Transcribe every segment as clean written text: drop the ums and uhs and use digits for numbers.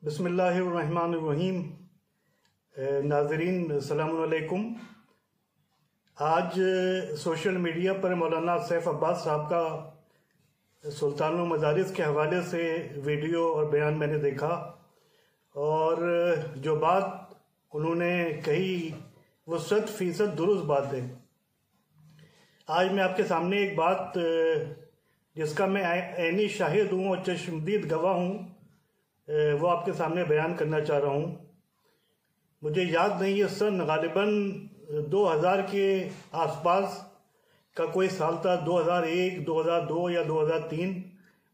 बिस्मिल्लाहिर्रहमानिर्रहीम। नाज़रीन अस्सलामु अलैकुम। आज सोशल मीडिया पर मौलाना सैफ अब्बास साहब का सुल्तानुल मदारिस के हवाले से वीडियो और बयान मैंने देखा और जो बात उन्होंने कही वो 100% दुरुस्त बात है। आज मैं आपके सामने एक बात जिसका मैं ऐनी शाहिद हूँ और चश्मदीद गवाह हूँ वो आपके सामने बयान करना चाह रहा हूँ। मुझे याद नहीं है सन गालिबन 2000 के आसपास का कोई साल था, 2001, 2002 या 2003,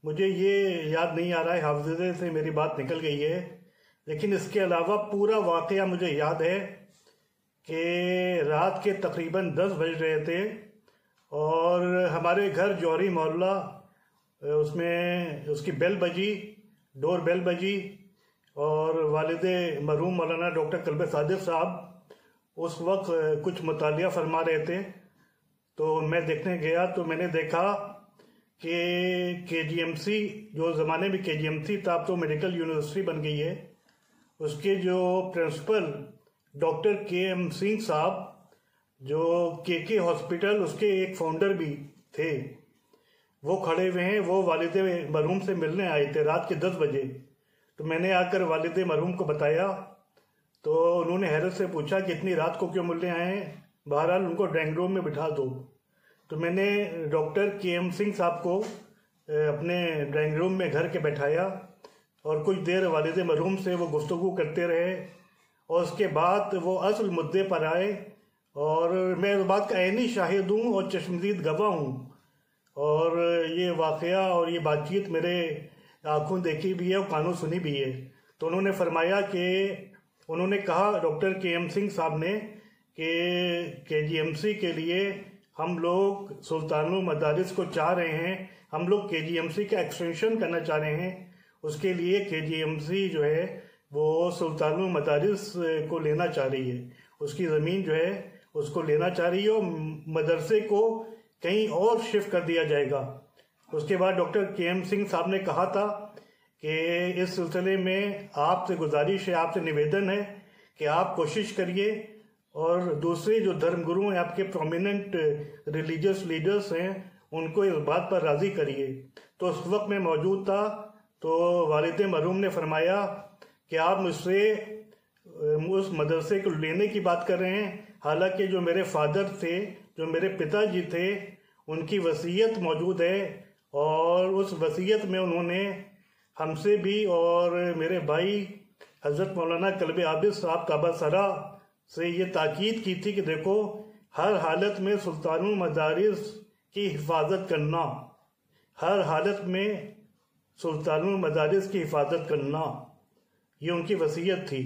मुझे ये याद नहीं आ रहा है, हाफिज़े से मेरी बात निकल गई है। लेकिन इसके अलावा पूरा वाक़या मुझे याद है कि रात के तकरीबन 10 बज रहे थे और हमारे घर जौहरी मोहल्ला, उसमें उसकी बेल बजी, डोर बेल बजी और वालिदे मरहूम मौलाना डॉक्टर कल्बे सादिक साहब उस वक्त कुछ मुतालिया फरमा रहे थे। तो मैं देखने गया तो मैंने देखा कि KGMC, जो ज़माने में KGMC था, अब तो मेडिकल यूनिवर्सिटी बन गई है, उसके जो प्रिंसिपल डॉक्टर KM सिंह साहब, जो KK हॉस्पिटल उसके एक फाउंडर भी थे, वो खड़े हुए हैं। वो वालिदे मरहूम से मिलने आए थे रात के 10 बजे। तो मैंने आकर वालिदे मरहूम को बताया तो उन्होंने हैरत से पूछा कि इतनी रात को क्यों मिलने आए हैं, बहरहाल उनको ड्राइंग रूम में बिठा दो। तो मैंने डॉक्टर KM सिंह साहब को अपने ड्राइंग रूम में घर के बैठाया और कुछ देर वालिदे मरहूम से वो गुफ्तगू करते रहे और उसके बाद वो असल मुद्दे पर आए। और मैं इस बात का ऐनी शाहिद हूँ और चश्मदीद गवाह हूँ और ये वाक़या और ये बातचीत मेरे आंखों देखी भी है और कानों सुनी भी है। तो उन्होंने फरमाया कि उन्होंने कहा, डॉक्टर KM सिंह साहब ने, कि KGMC के लिए हम लोग सुल्तानुल मदारिस को चाह रहे हैं, हम लोग KGMC का एक्सटेंशन करना चाह रहे हैं। उसके लिए KGMC जो है वो सुल्तानुल मदारिस को लेना चाह रही है, उसकी ज़मीन जो है उसको लेना चाह रही है और मदरसे को कहीं और शिफ्ट कर दिया जाएगा। उसके बाद डॉक्टर KM सिंह साहब ने कहा था कि इस सिलसिले में आपसे गुजारिश है, आपसे निवेदन है कि आप कोशिश करिए और दूसरे जो धर्मगुरु हैं, आपके प्रोमिनेंट रिलीजियस लीडर्स हैं, उनको इस बात पर राज़ी करिए। तो उस वक्त मैं मौजूद था। तो वालिद मरहूम ने फरमाया कि आप मुझसे उस मदरसे को लेने की बात कर रहे हैं, हालांकि जो मेरे फादर थे, जो मेरे पिताजी थे, उनकी वसीयत मौजूद है और उस वसीयत में उन्होंने हमसे भी और मेरे भाई हज़रत मौलाना कल्बे आबिद साहब काबासरा से ये ताकीद की थी कि देखो, हर हालत में सुल्तानुल मदारिस की हिफाजत करना, हर हालत में सुल्तानुल मदारिस की हिफाजत करना, ये उनकी वसीयत थी।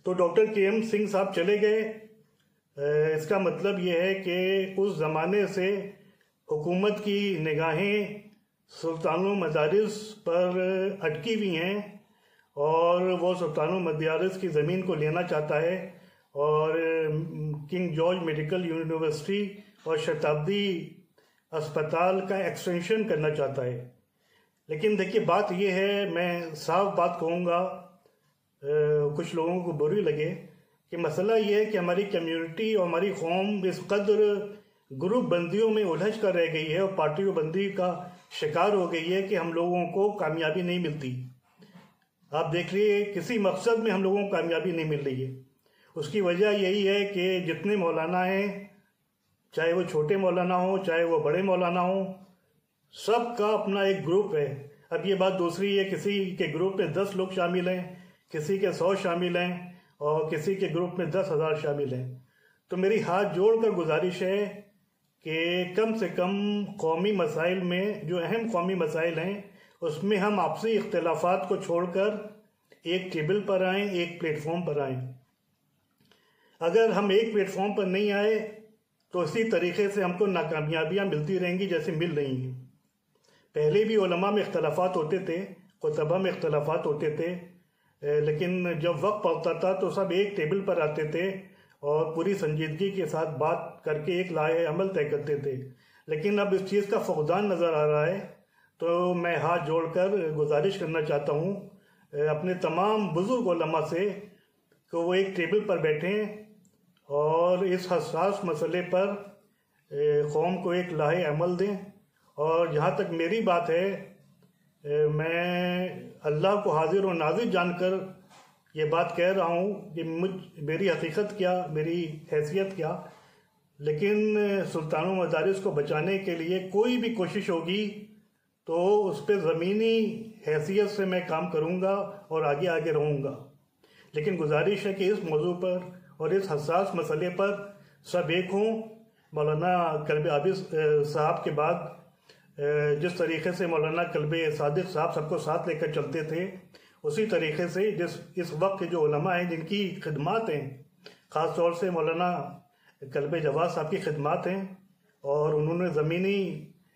तो डॉक्टर KM सिंह साहब चले गए। इसका मतलब ये है कि उस ज़माने से हुकूमत की निगाहें सुल्तानुल मदारिस पर अटकी हुई हैं और वो सुल्तानुल मदारिस की ज़मीन को लेना चाहता है और किंग जॉर्ज मेडिकल यूनिवर्सिटी और शताब्दी अस्पताल का एक्सटेंशन करना चाहता है। लेकिन देखिए, बात ये है, मैं साफ बात कहूँगा, कुछ लोगों को बुरी लगे, कि मसला ये है कि हमारी कम्युनिटी और हमारी कौम इस कदर ग्रुप बंदियों में उलझ कर रह गई है और पार्टी बंदी का शिकार हो गई है कि हम लोगों को कामयाबी नहीं मिलती। आप देख लीजिए, किसी मकसद में हम लोगों को कामयाबी नहीं मिल रही है। उसकी वजह यही है कि जितने मौलाना हैं, चाहे वो छोटे मौलाना हो चाहे वो बड़े मौलाना हो, सबका अपना एक ग्रुप है। अब ये बात दूसरी है, किसी के ग्रुप में 10 लोग शामिल हैं, किसी के 100 शामिल हैं और किसी के ग्रुप में 10,000 शामिल हैं। तो मेरी हाथ जोड़कर गुजारिश है कि कम से कम कौमी मसाइल में, जो अहम कौमी मसाइल हैं, उसमें हम आपसी इख्तिलाफात को छोड़कर एक टेबल पर आएँ, एक प्लेटफॉर्म पर आएँ। अगर हम एक प्लेटफॉर्म पर नहीं आए तो इसी तरीके से हमको नाकामयाबियाँ मिलती रहेंगी जैसे मिल रही हैं। पहले भी उलमा में इख्तिलाफात होते थे, कुतबा में इख्तिलाफात होते थे, लेकिन जब वक्त पड़ता था तो सब एक टेबल पर आते थे और पूरी संजीदगी के साथ बात करके एक लाए अमल तय करते थे। लेकिन अब इस चीज़ का फुकदान नज़र आ रहा है। तो मैं हाथ जोड़कर गुजारिश करना चाहता हूँ अपने तमाम बुजुर्ग उलमा से कि वो एक टेबल पर बैठें और इस हसास मसले पर कौम को एक लाहे अमल दें। और जहाँ तक मेरी बात है, मैं अल्लाह को हाजिर और नाजिर जानकर ये बात कह रहा हूँ कि मेरी हकीकत क्या, मेरी हैसियत क्या, लेकिन सुल्तान मदारिस को बचाने के लिए कोई भी कोशिश होगी तो उस पर ज़मीनी हैसियत से मैं काम करूँगा और आगे आगे रहूँगा। लेकिन गुजारिश है कि इस मौजू पर और इस हसास मसले पर सब एक हों। मौलाना कल्बे आबिद साहब के बाद जिस तरीके से मौलाना कल्बे सादिक साहब सबको साथ लेकर चलते थे, उसी तरीके से इस वक्त के जो उलमा हैं जिनकी खिदमात हैं, ख़ास तौर से मौलाना कल्बे जवाद साहब की खिदमात हैं और उन्होंने ज़मीनी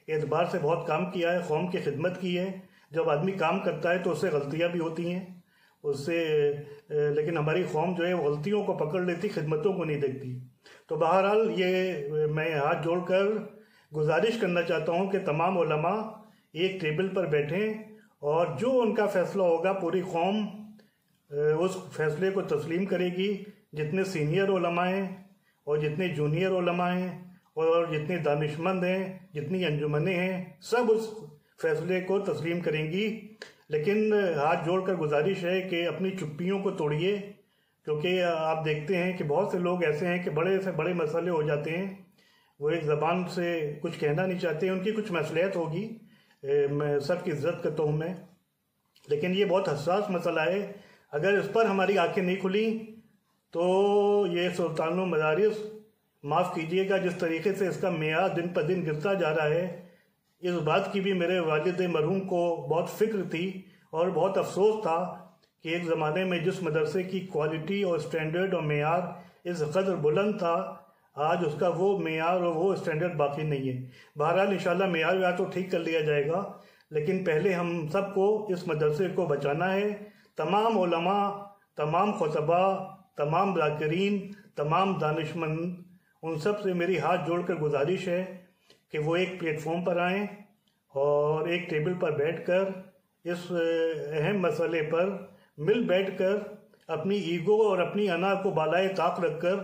एतबार से बहुत काम किया है, कौम की खिदमत की है। जब आदमी काम करता है तो उससे गलतियाँ भी होती हैं उससे, लेकिन हमारी कौम जो है वो गलतियों को पकड़ लेती, खिदमतों को नहीं देखती। तो बहरहाल ये मैं हाथ जोड़कर गुजारिश करना चाहता हूँ कि तमाम उलमा एक टेबल पर बैठें और जो उनका फ़ैसला होगा पूरी कौम उस फैसले को तस्लीम करेगी। जितने सीनियर उलमा हैं और जितने जूनियर उलमा हैं और जितने दानिशमंद हैं, जितनी अंजुमनें हैं, सब उस फैसले को तस्लीम करेंगी। लेकिन हाथ जोड़कर गुजारिश है कि अपनी चुप्पियों को तोड़िए, क्योंकि आप देखते हैं कि बहुत से लोग ऐसे हैं कि बड़े से बड़े मसले हो जाते हैं, वो एक ज़बान से कुछ कहना नहीं चाहते, उनकी कुछ मसलियत होगी, मैं सबकी इज्जत करता हूँ मैं, लेकिन ये बहुत हसास मसला है। अगर इस पर हमारी आंखें नहीं खुली तो ये सुल्तानुल मदारिस, माफ़ कीजिएगा, जिस तरीके से इसका मेयार दिन पर दिन गिरता जा रहा है, इस बात की भी मेरे वालिद मरहूम को बहुत फ़िक्र थी और बहुत अफसोस था कि एक ज़माने में जिस मदरसे की क्वालिटी और स्टैंडर्ड और मेयार इस कदर बुलंद था, आज उसका वो मेयार और वो स्टैंडर्ड बाकी नहीं है। बहरहाल इंशाल्लाह मेयार तो ठीक कर लिया जाएगा, लेकिन पहले हम सबको इस मदरसे को बचाना है। तमाम उलमा, तमाम खुतबा, तमाम ज़ाकिरीन, तमाम दानिशमंद, उन सब से मेरी हाथ जोड़कर गुजारिश है कि वो एक प्लेटफॉर्म पर आएँ और एक टेबल पर बैठकर इस अहम मसले पर मिल बैठकर अपनी ईगो और अपनी अना को बालाए ताक रखकर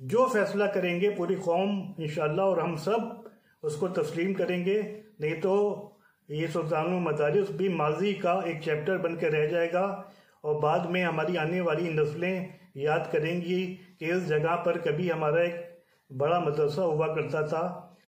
जो फैसला करेंगे पूरी कौम इंशाअल्लाह और हम सब उसको तस्लीम करेंगे। नहीं तो ये सुल्तानुल मदारिस भी माजी का एक चैप्टर बन के रह जाएगा और बाद में हमारी आने वाली नस्लें याद करेंगी कि इस जगह पर कभी हमारा एक बड़ा मदरसा हुआ करता था।